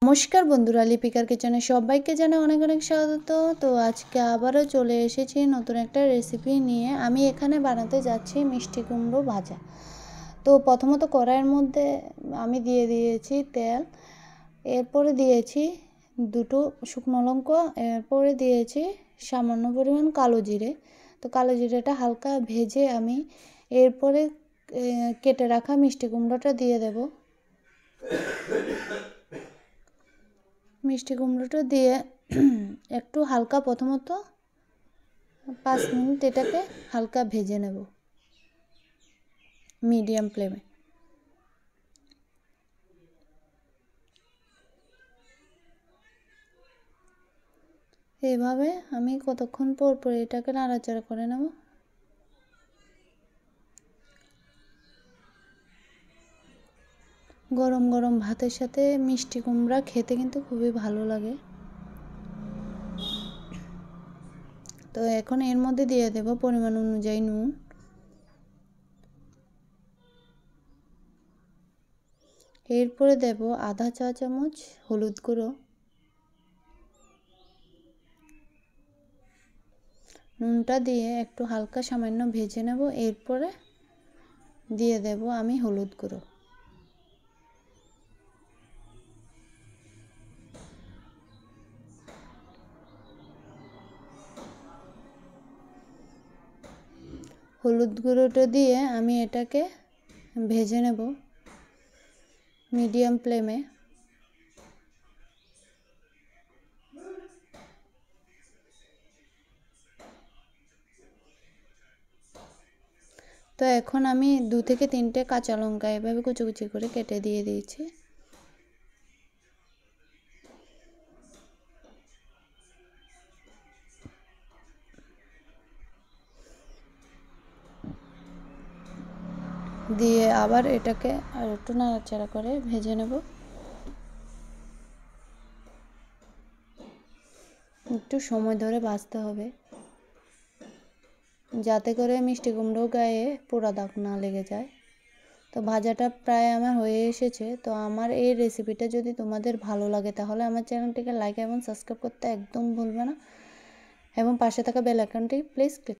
নমস্কার বন্ধুরা, লিপিকার কিচেনে সবাইকে জানাই অনেক অনেক স্বাগত। তো আজকে আবারও চলে এসেছি নতুন একটা রেসিপি নিয়ে। আমি এখানে বানাতে যাচ্ছি মিষ্টি কুমড়ো ভাজা। তো প্রথমত কড়াইয়ের মধ্যে আমি দিয়ে দিয়েছি তেল, এরপরে দিয়েছি দুটো শুকনো লঙ্কা, এরপরে দিয়েছি সামান্য পরিমাণ কালো জিরে। তো কালো জিরেটা হালকা ভেজে আমি এরপরে কেটে রাখা মিষ্টি কুমড়োটা দিয়ে দেব। মিষ্টি কুমড়োটা দিয়ে একটু হালকা প্রথমত 5 মিনিট এটাকে হালকা ভেজে নেব মিডিয়াম ফ্লেমে। এইভাবে আমি কতক্ষণ পর পর এটাকে নাড়াচাড়া করে নেব। গরম গরম ভাতের সাথে মিষ্টি কুমড়া খেতে কিন্তু খুবই ভালো লাগে। তো এখন এর মধ্যে দিয়ে দেব পরিমাণ অনুযায়ী নুন, এরপরে দেব আধা চা চামচ হলুদ গুঁড়ো। নুনটা দিয়ে একটু হালকা সামান্য ভেজে নেব, এরপরে দিয়ে দেব আমি হলুদ গুঁড়ো। হলুদ গুঁড়োটা দিয়ে আমি এটাকে ভেজে নেব মিডিয়াম ফ্লেমে। তো এখন আমি 2 থেকে 3টে কাঁচা লঙ্কা এভাবে কুচি কুচি করে কেটে দিয়ে দিয়েছি। দিয়ে আবার এটাকে আর একটু নাড়াচাড়া করে ভেজে নেব। একটু সময় ধরে ভাজতে হবে যাতে করে মিষ্টি কুমড়ো গায়ে পোড়া দাগ না লেগে যায়। তো ভাজাটা প্রায় আমার হয়ে এসেছে। তো আমার এই রেসিপিটা যদি তোমাদের ভালো লাগে তাহলে আমার চ্যানেলটিকে লাইক এবং সাবস্ক্রাইব করতে একদম ভুলবে না, এবং পাশে থাকা বেল আইকনটি প্লিজ ক্লিক